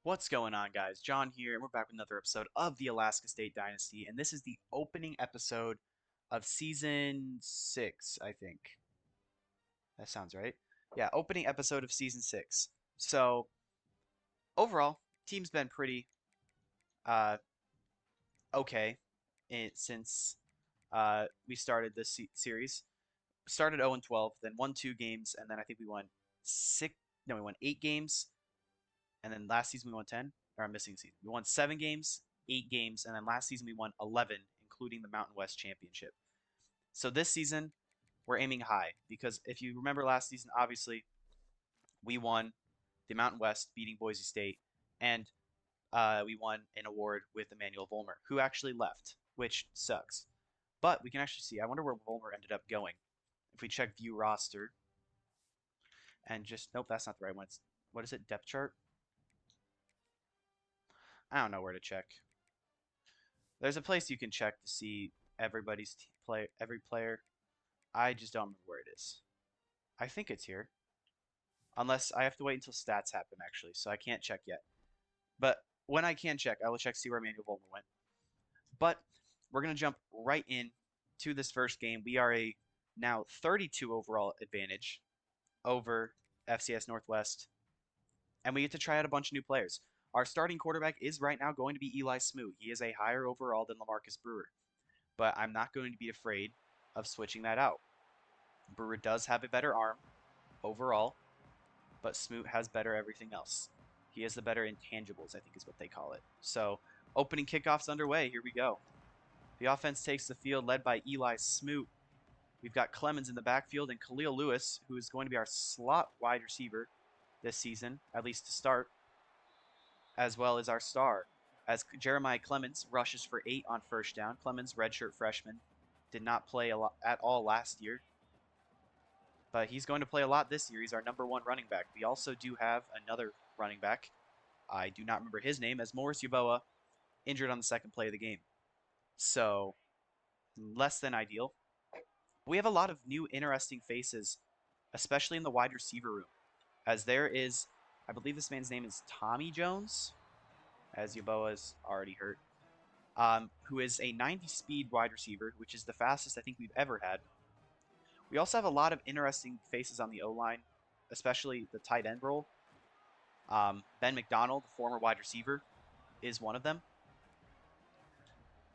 What's going on, guys? John here, and we're back with another episode of the Alaska State Dynasty, and this is the opening episode of season six, I think. That sounds right. Yeah, opening episode of season six. So, overall, team's been pretty uh, okay since we started this series. Started 0 and 12, then won 2 games, and then I think we won six. No, we won 8 games, and then last season we won 10. Or I'm missing a season. We won 7 games, 8 games, and then last season we won 11, including the Mountain West Championship. So this season we're aiming high because if you remember last season, obviously we won the Mountain West, beating Boise State, and we won an award with Emmanuel Volmer, who actually left, which sucks. But we can actually see. I wonder where Volmer ended up going. If we check view roster and just nope, that's not the right one. It's, what is it? Depth chart? I don't know where to check. There's a place you can check to see every player. I just don't remember where it is. I think it's here. Unless I have to wait until stats happen actually, so I can't check yet. But when I can check, I will check to see where Emmanuel Volmer went. But we're gonna jump right in to this first game. We are a now 32 overall advantage over FCS Northwest, and we get to try out a bunch of new players. Our starting quarterback is right now going to be Eli Smoot. He is a higher overall than Lamarcus Brewer, but I'm not going to be afraid of switching that out. Brewer does have a better arm overall, but Smoot has better everything else. He has the better intangibles, I think is what they call it. So, opening kickoffs underway. Here we go. The offense takes the field led by Eli Smoot. We've got Clemens in the backfield and Khalil Lewis, who is going to be our slot wide receiver this season, at least to start, as well as our star. As Jeremiah Clemens rushes for 8 on first down. Clemens, redshirt freshman, did not play at all last year, but he's going to play a lot this year. He's our #1 running back. We also do have another running back. I do not remember his name, as Morris Yaboa injured on the second play of the game. So, less than ideal. We have a lot of new interesting faces, especially in the wide receiver room, as there is, I believe this man's name is Tommy Jones, as Yaboa is already hurt, who is a 90 speed wide receiver, which is the fastest I think we've ever had. We also have a lot of interesting faces on the O-line, especially the tight end role. Ben McDonald, former wide receiver, is one of them,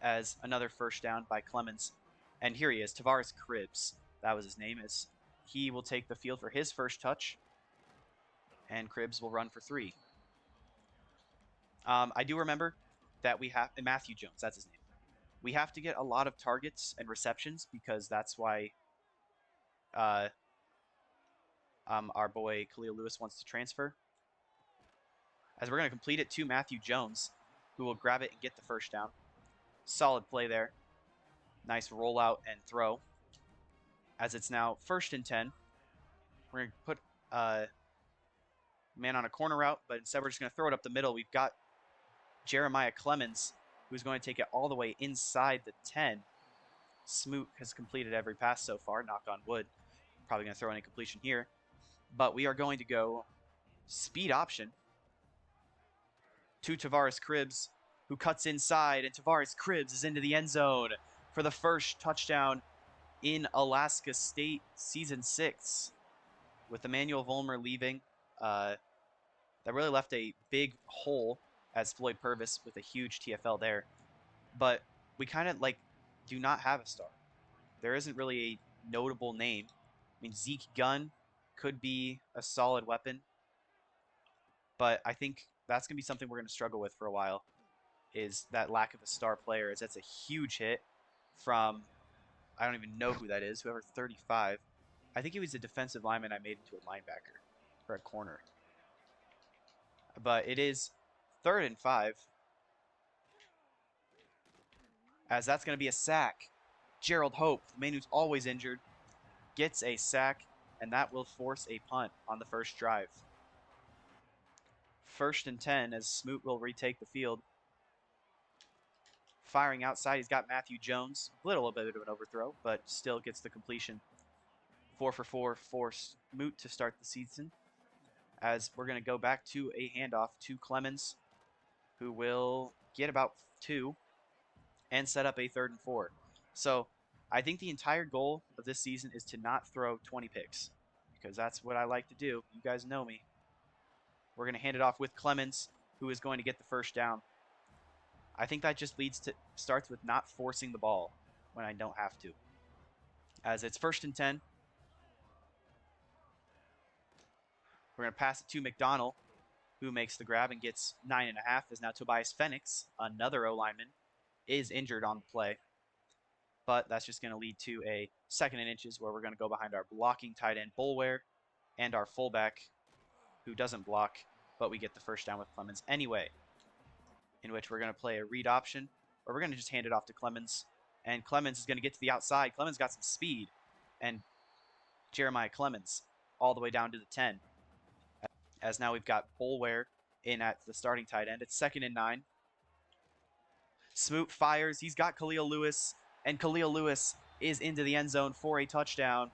as another first down by Clemens. And here he is, Tavares Cribbs. That was his name. As he will take the field for his first touch, and Cribbs will run for 3. I do remember that we have Matthew Jones. That's his name. We have to get a lot of targets and receptions because that's why uh, our boy Khalil Lewis wants to transfer. As we're going to complete it to Matthew Jones, who will grab it and get the first down. Solid play there. Nice rollout and throw. As it's now 1st and 10. We're going to put man on a corner route, but instead we're just going to throw it up the middle. We've got Jeremiah Clemens, who's going to take it all the way inside the 10. Smoot has completed every pass so far, knock on wood. Probably going to throw in a completion here. But we are going to go speed option to Tavares Cribbs, who cuts inside, and Tavares Cribbs is into the end zone for the first touchdown in Alaska State Season 6. With Emmanuel Volmer leaving, that really left a big hole as Floyd Purvis with a huge TFL there. But we kind of do not have a star. There isn't really a notable name. I mean, Zeke Gunn could be a solid weapon, but I think that's going to be something we're going to struggle with for a while, is that lack of a star player, as that's a huge hit from, I don't even know who that is, whoever 35. I think he was a defensive lineman I made into a linebacker or a corner. But it is 3rd and 5, as that's going to be a sack. Gerald Hope, the man who's always injured, gets a sack, and that will force a punt on the first drive. 1st and 10, as Smoot will retake the field. Firing outside, he's got Matthew Jones. A little bit of an overthrow, but still gets the completion. 4 for 4 for Smoot to start the season. as we're going to go back to a handoff to Clemens, who will get about 2 and set up a 3rd and 4. So I think the entire goal of this season is to not throw 20 picks, because that's what I like to do. You guys know me. We're going to hand it off with Clemens, who is going to get the first down. I think that just starts with not forcing the ball when I don't have to. As it's 1st and 10. We're going to pass it to McDonald, who makes the grab and gets 9.5. As now Tobias Phoenix, another O-lineman, is injured on the play. But that's just going to lead to a 2nd and inches, where we're going to go behind our blocking tight end Boulware and our fullback, who doesn't block, but we get the first down with Clemens anyway, in which we're going to play a read option, or we're going to just hand it off to Clemens. And Clemens is going to get to the outside. Clemens got some speed, and Jeremiah Clemens all the way down to the 10. As now we've got Boulware in at the starting tight end. It's 2nd and 9. Smoot fires. He's got Khalil Lewis, and Khalil Lewis is into the end zone for a touchdown.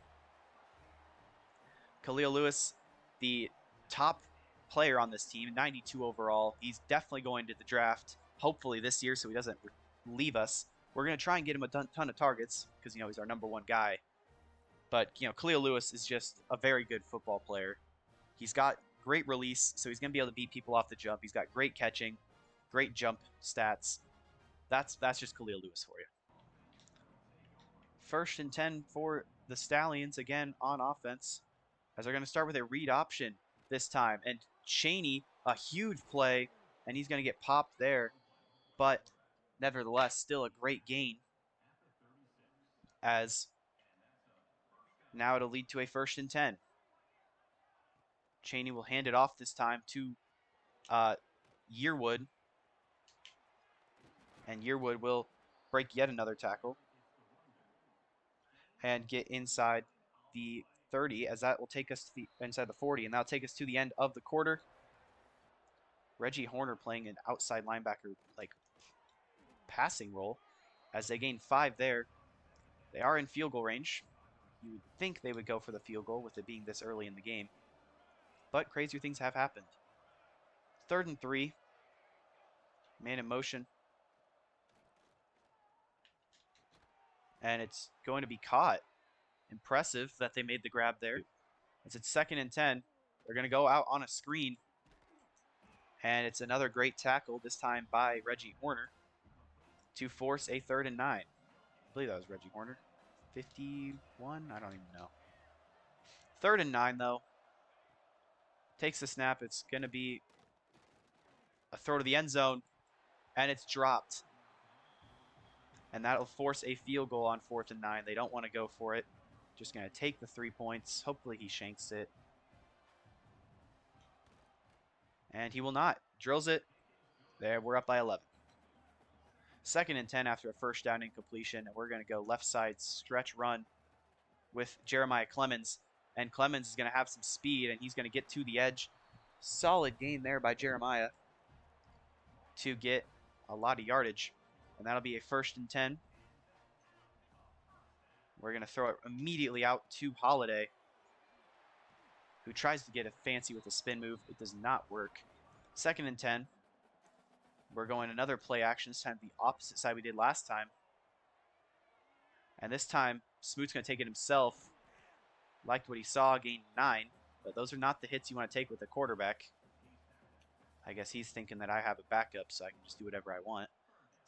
Khalil Lewis, the top player on this team, 92 overall. He's definitely going to the draft, hopefully this year, so he doesn't leave us. We're going to try and get him a ton of targets because, he's our #1 guy. But, Khalil Lewis is just a very good football player. He's got great release, so he's going to be able to beat people off the jump. He's got great catching, great jump stats. That's just Khalil Lewis for you. 1st and 10 for the Stallions, again on offense, as they're going to start with a read option this time. And Cheney, a huge play, and he's going to get popped there. But nevertheless, still a great gain, as now it'll lead to a 1st and 10. Cheney will hand it off this time to Yearwood. And Yearwood will break yet another tackle and get inside the 30, as that will take us to inside the 40, and that'll take us to the end of the quarter. Reggie Horner playing an outside linebacker passing role, as they gain 5 there. They are in field goal range. You would think they would go for the field goal with it being this early in the game, but crazier things have happened. 3rd and 3. Man in motion. And it's going to be caught. Impressive that they made the grab there. As it's 2nd and 10. They're going to go out on a screen. And it's another great tackle, this time by Reggie Horner, to force a 3rd and 9. I believe that was Reggie Horner. 51? I don't even know. 3rd and 9, though. Takes the snap. It's going to be a throw to the end zone. And it's dropped. And that'll force a field goal on 4th and 9. They don't want to go for it. Just going to take the 3 points. Hopefully he shanks it. And he will not. Drills it. There, we're up by 11. 2nd and 10 after a 1st down incompletion. And we're going to go left side stretch run with Jeremiah Clemens. And Clemens is going to have some speed, and he's going to get to the edge. Solid gain there by Jeremiah to get a lot of yardage. And that'll be a 1st and 10. We're going to throw it immediately out to Holiday, who tries to get it fancy with a spin move. It does not work. 2nd and 10. We're going another play action, this time the opposite side we did last time. And this time, Smoot's going to take it himself. Liked what he saw, gained 9. But those are not the hits you want to take with a quarterback. I guess he's thinking that I have a backup, so I can just do whatever I want.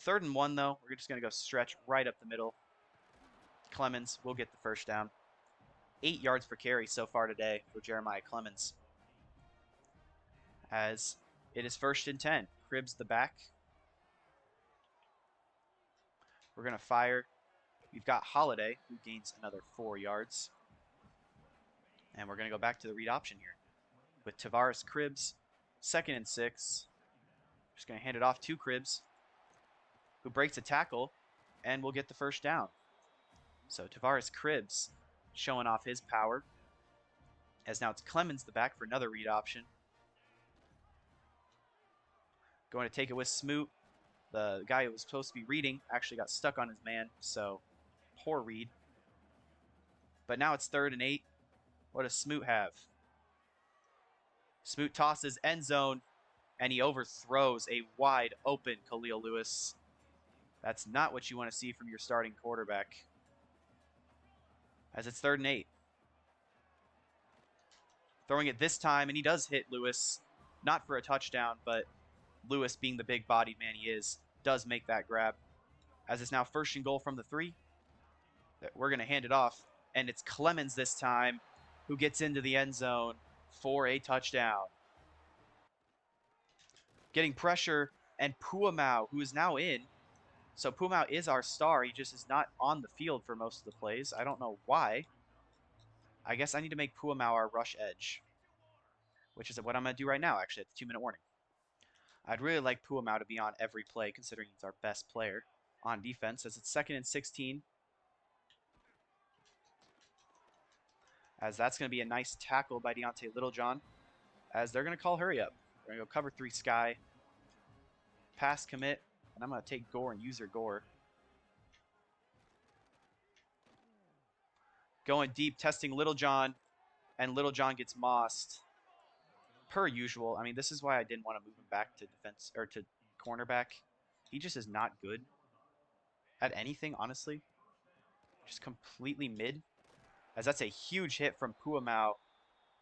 3rd and 1, though. We're just going to go stretch right up the middle. Clemens will get the first down. 8 yards per carry so far today for Jeremiah Clemens. As it is 1st and 10. Cribbs the back. We're going to fire. We've got Holiday, who gains another 4 yards. And we're going to go back to the read option here with Tavares Cribbs. 2nd and 6. Just going to hand it off to Cribbs, who breaks a tackle and will get the first down. So Tavares Cribbs showing off his power. As now it's Clemens the back for another read option. Going to take it with Smoot. The guy who was supposed to be reading actually got stuck on his man, so poor read. But now it's 3rd and 8. What does Smoot have? Smoot tosses end zone, and he overthrows a wide open Khalil Lewis. That's not what you want to see from your starting quarterback. As it's 3rd and 8. Throwing it this time, and he does hit Lewis. Not for a touchdown, but Lewis, being the big-bodied man he is, does make that grab. As it's now 1st and goal from the 3. We're going to hand it off, and it's Clemens this time who gets into the end zone for a touchdown. Getting pressure, and Puamau, who is now in. So Puamau is our star. He just is not on the field for most of the plays. I don't know why. I guess I need to make Puamau our rush edge, which is what I'm going to do right now, actually, at the 2-minute warning. I'd really like Puamau to be on every play, considering he's our best player on defense, as it's 2nd and 16. As that's going to be a nice tackle by Deontay Littlejohn, as they're going to call hurry up. They're going to go cover 3 Sky. Pass commit, and I'm going to take Gore and user Gore. Going deep, testing Littlejohn, and Littlejohn gets mossed. Per usual. I mean, this is why I didn't want to move him back to defense or to cornerback. He just is not good at anything, honestly. Just completely mid. As that's a huge hit from Puamau.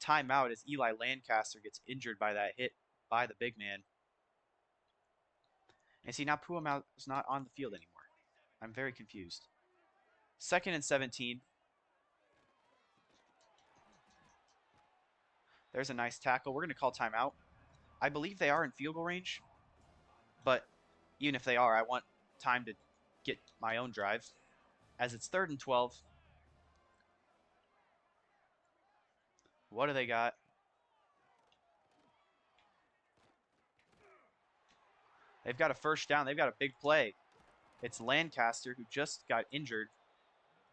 Timeout as Eli Lancaster gets injured by that hit by the big man. And see, now Puamau is not on the field anymore. I'm very confused. 2nd and 17. There's a nice tackle. We're going to call timeout. I believe they are in field goal range. But even if they are, I want time to get my own drive. As it's 3rd and 12. What do they got? They've got a 1st down. They've got a big play. It's Lancaster, who just got injured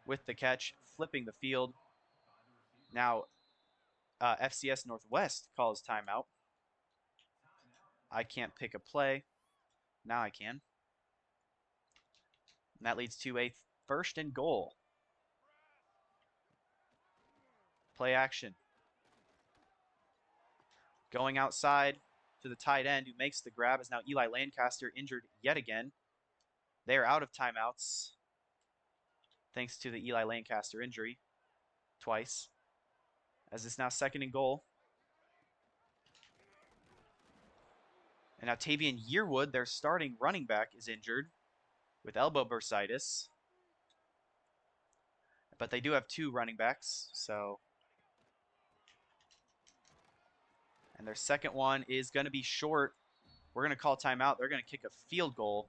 with the catch, flipping the field. Now, FCS Northwest calls timeout. I can't pick a play. Now I can. And that leads to a 1st and goal. Play action. Going outside to the tight end, who makes the grab, is now Eli Lancaster, injured yet again. They are out of timeouts, thanks to the Eli Lancaster injury twice. As it's now 2nd and goal. And now Tavian Yearwood, their starting running back, is injured with elbow bursitis. But they do have 2 running backs, so. And their second one is going to be short. We're going to call timeout. They're going to kick a field goal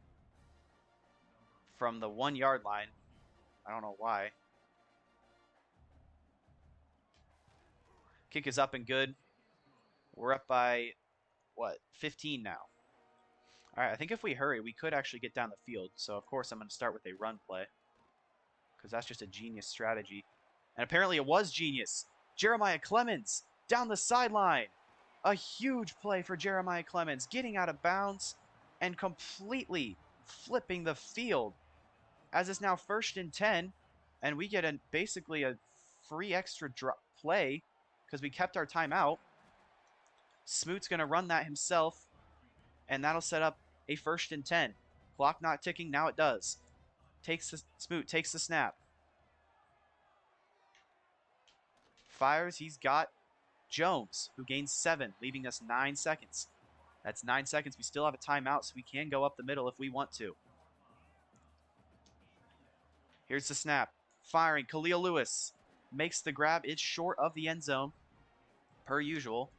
from the 1-yard line. I don't know why. Kick is up and good. We're up by, what, 15 now. All right, I think if we hurry, we could actually get down the field. So, of course, I'm going to start with a run play, because that's just a genius strategy. And apparently it was genius. Jeremiah Clemens down the sideline. A huge play for Jeremiah Clemens, getting out of bounds and completely flipping the field, as it's now 1st and 10, and we get basically a free extra play because we kept our timeout. Smoot's going to run that himself, and that'll set up a 1st and 10. Clock not ticking, now it does. Smoot takes the snap. Fires, he's got Jones, who gains 7, leaving us 9 seconds. That's 9 seconds. We still have a timeout, so we can go up the middle if we want to. Here's the snap. Firing. Khalil Lewis makes the grab. It's short of the end zone, per usual.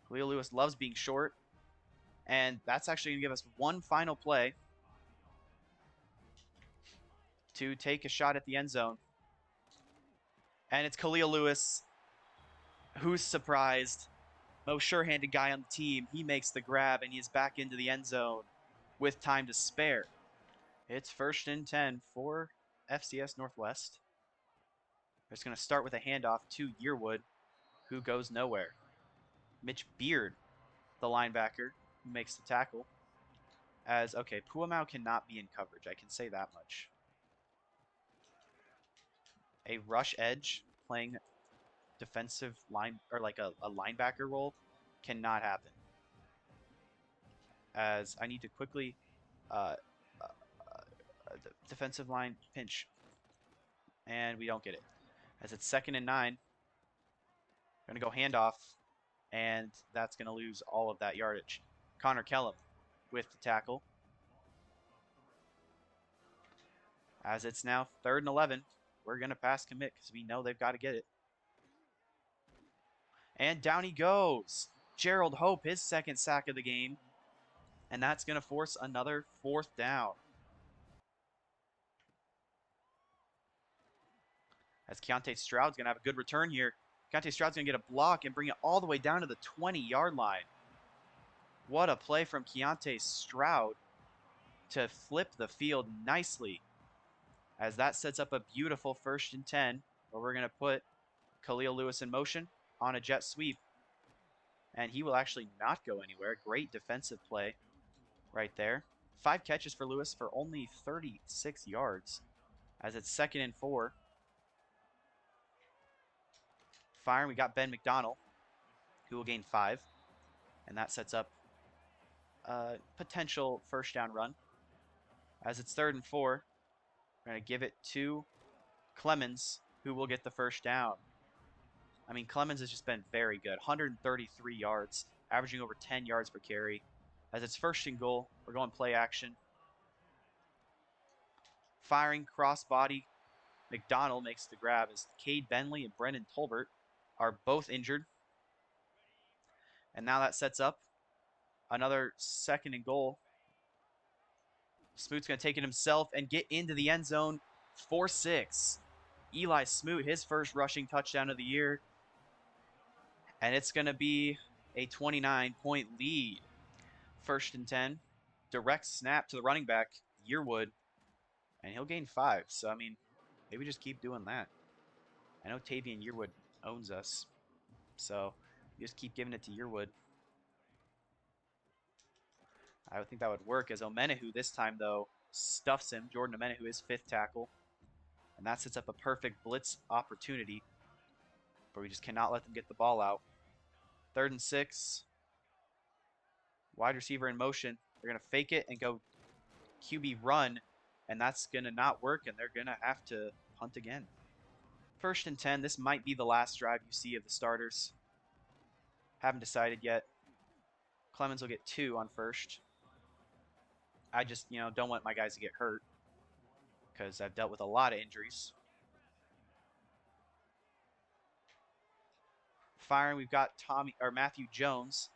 Khalil Lewis loves being short. And that's actually going to give us one final play to take a shot at the end zone. And it's Khalil Lewis, who's surprised. Most sure-handed guy on the team. He makes the grab, and he is back into the end zone with time to spare. It's 1st and 10 for FCS Northwest. They're just going to start with a handoff to Yearwood, who goes nowhere. Mitch Beard, the linebacker, who makes the tackle. Okay, Puamau cannot be in coverage. I can say that much. A rush edge playing defensive line, or like a linebacker role, Cannot happen. As I need to quickly uh, defensive line pinch. And we don't get it. As it's 2nd and 9. Going to go handoff. And that's going to lose all of that yardage. Connor Kellum with the tackle. As it's now 3rd and 11. We're going to pass commit because we know they've got to get it. And down he goes. Gerald Hope, his 2nd sack of the game. And that's going to force another 4th down. As Keontae Stroud's going to have a good return here. Keontae Stroud's going to get a block and bring it all the way down to the 20-yard line. What a play from Keontae Stroud to flip the field nicely. As that sets up a beautiful 1st and 10, where we're going to put Khalil Lewis in motion on a jet sweep. And he will actually not go anywhere. Great defensive play right there. 5 catches for Lewis for only 36 yards. As it's 2nd and 4. Firing, we got Ben McDonald, who will gain 5. And that sets up a potential 1st down run. As it's 3rd and 4, we're going to give it to Clemens, who will get the 1st down. I mean, Clemens has just been very good. 133 yards, averaging over 10 yards per carry. As it's 1st and goal, we're going play action. Firing, crossbody. McDonald makes the grab as Cade Bentley and Brendan Tolbert are both injured. And now that sets up another 2nd and goal. Smoot's going to take it himself and get into the end zone for 6. Eli Smoot, his 1st rushing touchdown of the year. And it's going to be a 29-point lead. 1st and 10. Direct snap to the running back, Yearwood. And he'll gain 5. So, I mean, maybe just keep doing that. I know Tavian Yearwood owns us. So, you just keep giving it to Yearwood. I would think that would work as Omenahu this time, though, stuffs him. Jordan Omenahu is 5th tackle. And that sets up a perfect blitz opportunity. But we just cannot let them get the ball out. 3rd and 6. Wide receiver in motion. They're going to fake it and go QB run. And that's going to not work, and they're going to have to punt again. 1st and 10. This might be the last drive you see of the starters. Haven't decided yet. Clemens will get 2 on 1st. I just, don't want my guys to get hurt because I've dealt with a lot of injuries. Firing, we've got Matthew Jones.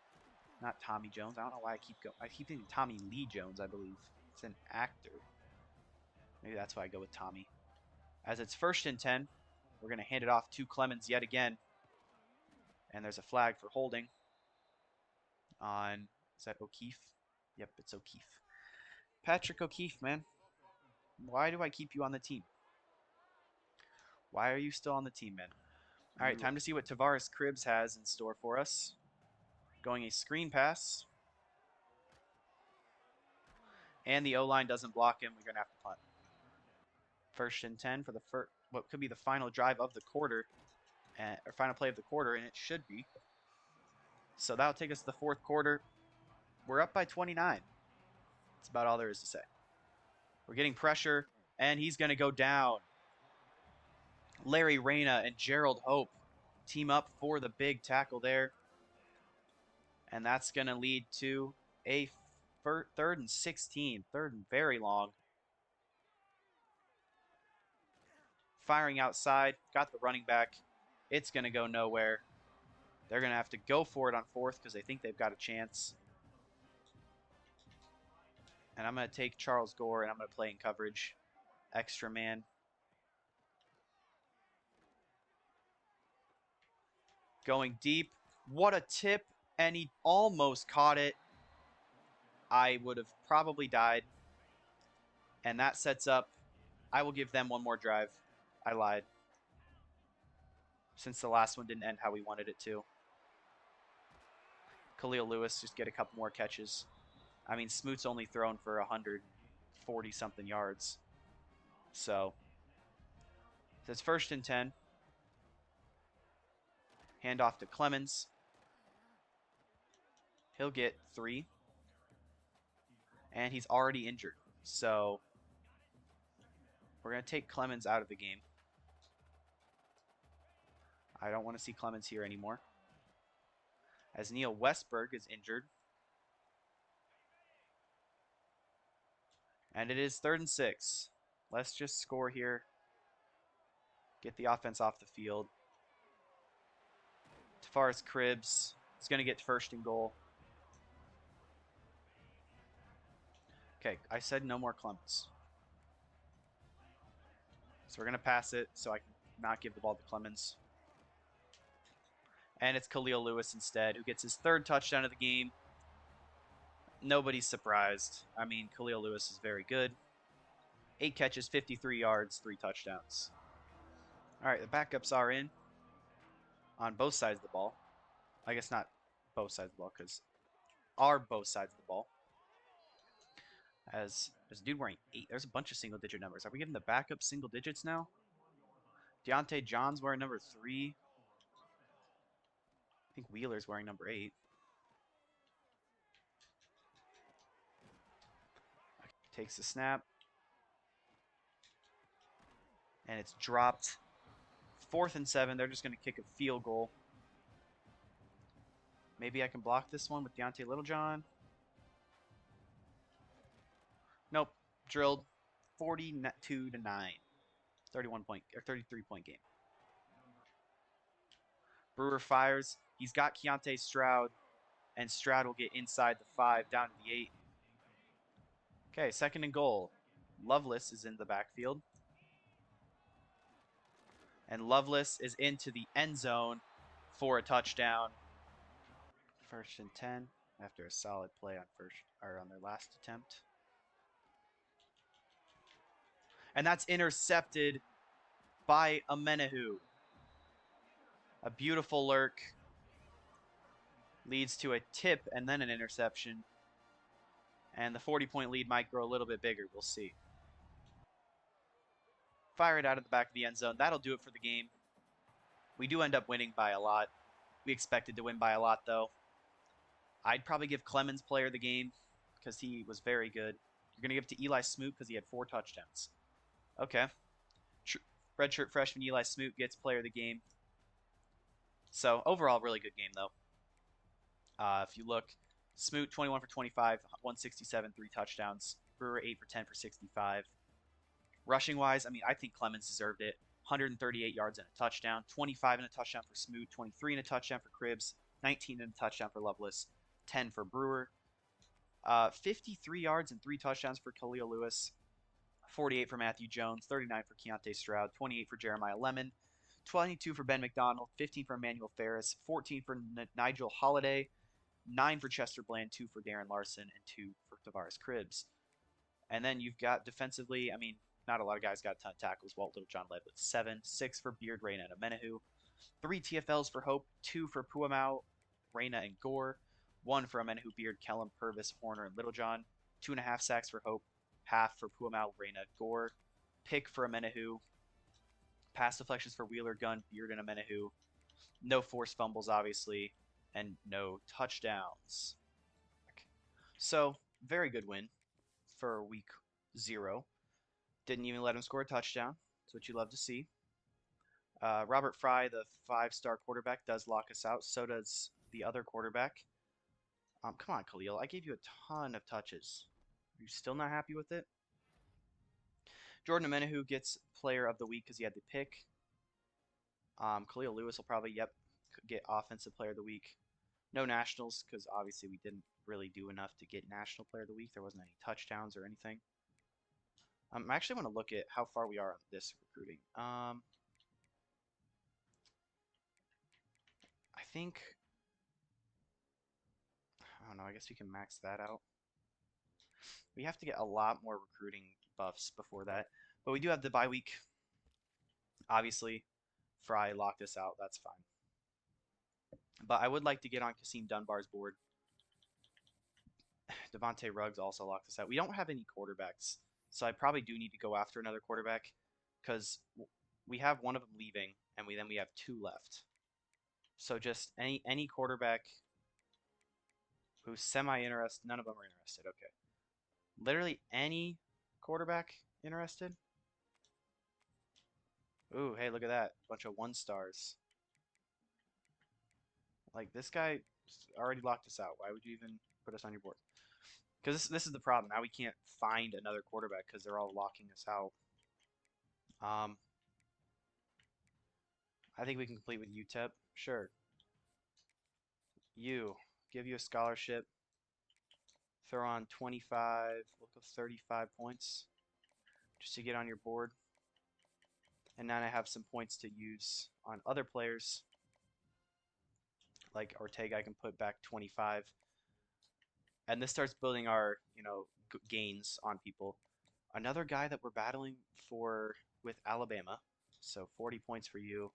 Not Tommy Jones. I don't know why I keep thinking Tommy Lee Jones, I believe. It's an actor. Maybe that's why I go with Tommy. As it's 1st and 10, we're going to hand it off to Clemens yet again. And there's a flag for holding on, is that O'Keefe? Yep, it's O'Keefe. Patrick O'Keefe, man. Why do I keep you on the team? Why are you still on the team, man? All right, time to see what Tavares Cribbs has in store for us. Going a screen pass. And the O-line doesn't block him. We're going to have to punt. 1st and 10 for what could be the final drive of the quarter. Or final play of the quarter, and it should be. So that'll take us to the 4th quarter. We're up by 29. That's about all there is to say. We're getting pressure, and he's going to go down. Larry Reyna and Gerald Hope team up for the big tackle there. And that's going to lead to a 3rd and 16. 3rd and very long. Firing outside. Got the running back. It's going to go nowhere. They're going to have to go for it on 4th because they think they've got a chance. And I'm going to take Charles Gore, and I'm going to play in coverage. Extra man. Going deep. What a tip. And he almost caught it. I would have probably died. And that sets up. I will give them one more drive. I lied. Since the last one didn't end how we wanted it to. Khalil Lewis just get a couple more catches. I mean, Smoot's only thrown for 140-something yards. So it's 1st and 10. Hand off to Clemens. He'll get 3, and he's already injured. So we're going to take Clemens out of the game. I don't want to see Clemens here anymore. As Neil Westberg is injured. And it is 3rd and 6. Let's just score here. Get the offense off the field. Tavares Cribbs is going to get 1st and goal. Okay, I said no more Clemens. So we're going to pass it so I can not give the ball to Clemens. And it's Khalil Lewis instead, who gets his 3rd touchdown of the game. Nobody's surprised. I mean, Khalil Lewis is very good. 8 catches, 53 yards, 3 touchdowns. All right, the backups are in on both sides of the ball. I guess not both sides of the ball, because are both sides of the ball. As there's a dude wearing 8. There's a bunch of single-digit numbers. Are we giving the backup single digits now? Deontay John's wearing number 3. I think Wheeler's wearing number 8. Takes the snap. And it's dropped. 4th and 7. They're just going to kick a field goal. Maybe I can block this one with Deontay Littlejohn. Nope. Drilled. 42 to 9. 33 point game. Brewer fires. He's got Keontae Stroud, and Stroud will get inside the 5, down to the 8. Okay, 2nd and goal. Lovelace is in the backfield. And Lovelace is into the end zone for a touchdown. 1st and 10 after a solid play on their last attempt. And that's intercepted by Amenahu. A beautiful lurk leads to a tip and then an interception. And the 40-point lead might grow a little bit bigger. We'll see. Fire it out of the back of the end zone. That'll do it for the game. We do end up winning by a lot. We expected to win by a lot, though. I'd probably give Clemens player of the game because he was very good. You're going to give it to Eli Smoot because he had 4 touchdowns. Okay. Redshirt freshman Eli Smoot gets player of the game. So, overall, really good game, though. If you look, Smoot, 21 for 25, 167, 3 touchdowns. Brewer, 8 for 10 for 65. Rushing-wise, I mean, I think Clemens deserved it. 138 yards and a touchdown. 25 and a touchdown for Smoot. 23 and a touchdown for Cribbs. 19 and a touchdown for Lovelace. 10 for Brewer. 53 yards and 3 touchdowns for Khalil Lewis. 48 for Matthew Jones. 39 for Keontae Stroud. 28 for Jeremiah Lemon. 22 for Ben McDonald. 15 for Emmanuel Ferris. 14 for Nigel Holiday. 9 for Chester Bland. 2 for Darren Larson. And 2 for Tavares Cribbs. And then you've got defensively, I mean, not a lot of guys got a ton of tackles. Walt Littlejohn led with 7. 6 for Beard, Reyna, and Amenahu. 3 TFLs for Hope. 2 for Puamau, Reyna, and Gore. 1 for Amenahu, Beard, Kellum, Purvis, Horner, and Littlejohn. 2.5 sacks for Hope. Half for Puamau, Reyna, Gore. Pick for Amenahu. Pass deflections for Wheeler, Gunn, Beard, and Amenahu. No forced fumbles, obviously. And no touchdowns. So, very good win for week 0. Didn't even let him score a touchdown. That's what you love to see. Robert Fry, the 5-star quarterback, does lock us out. So does the other quarterback. Come on, Khalil. I gave you a ton of touches. Are you still not happy with it? Jordan Amenahu gets player of the week because he had the pick. Khalil Lewis will probably, get offensive player of the week. No nationals because obviously we didn't really do enough to get national player of the week. There wasn't any touchdowns or anything. I actually want to look at how far we are on this recruiting. I think, I don't know, I guess we can max that out. We have to get a lot more recruiting buffs before that. But we do have the bye week. Obviously, Fry locked us out. That's fine. But I would like to get on Kasim Dunbar's board. Devontae Ruggs also locked us out. We don't have any quarterbacks. So I probably do need to go after another quarterback because we have one of them leaving, and then we have 2 left. So just any quarterback Who's semi-interested? None of them are interested. Okay. Literally any quarterback interested? Ooh, hey, look at that. Bunch of one stars. Like, this guy already locked us out. Why would you even put us on your board? Because this is the problem. Now we can't find another quarterback because they're all locking us out. Um, I think we can complete with UTEP. Sure. You. Give you a scholarship. Throw on 25, we'll go 35 points just to get on your board. And now I have some points to use on other players. Like Ortega, I can put back 25. And this starts building our, gains on people. Another guy that we're battling for with Alabama. So 40 points for you.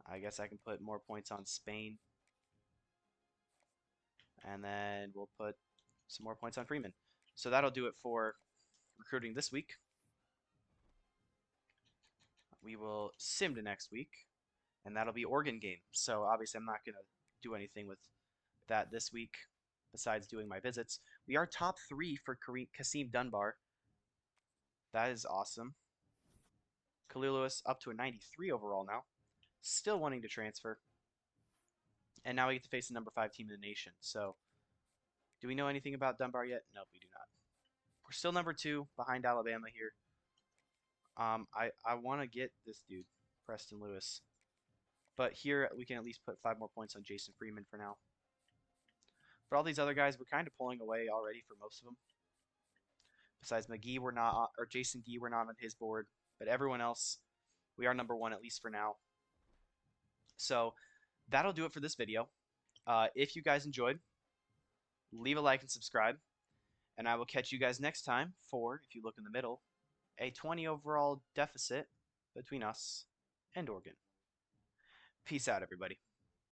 I guess I can put more points on Spain. And then we'll put some more points on Freeman. So that'll do it for recruiting this week. We will sim to next week, and that'll be Oregon game. So obviously I'm not going to do anything with that this week besides doing my visits. We are top 3 for Kasim Dunbar. That is awesome. Khalil Lewis up to a 93 overall now. Still wanting to transfer. And now we get to face the number 5 team in the nation. So do we know anything about Dunbar yet? Nope, we do not. We're still number 2 behind Alabama here. I want to get this dude, Preston Lewis. But here we can at least put 5 more points on Jason Freeman for now. For all these other guys, we're kind of pulling away already for most of them. Besides McGee, we're not on, or Jason Gee, we're not on his board. But everyone else, we are number 1 at least for now. So that'll do it for this video. If you guys enjoyed, leave a like and subscribe. And I will catch you guys next time for, if you look in the middle, a 20 overall deficit between us and Oregon. Peace out, everybody.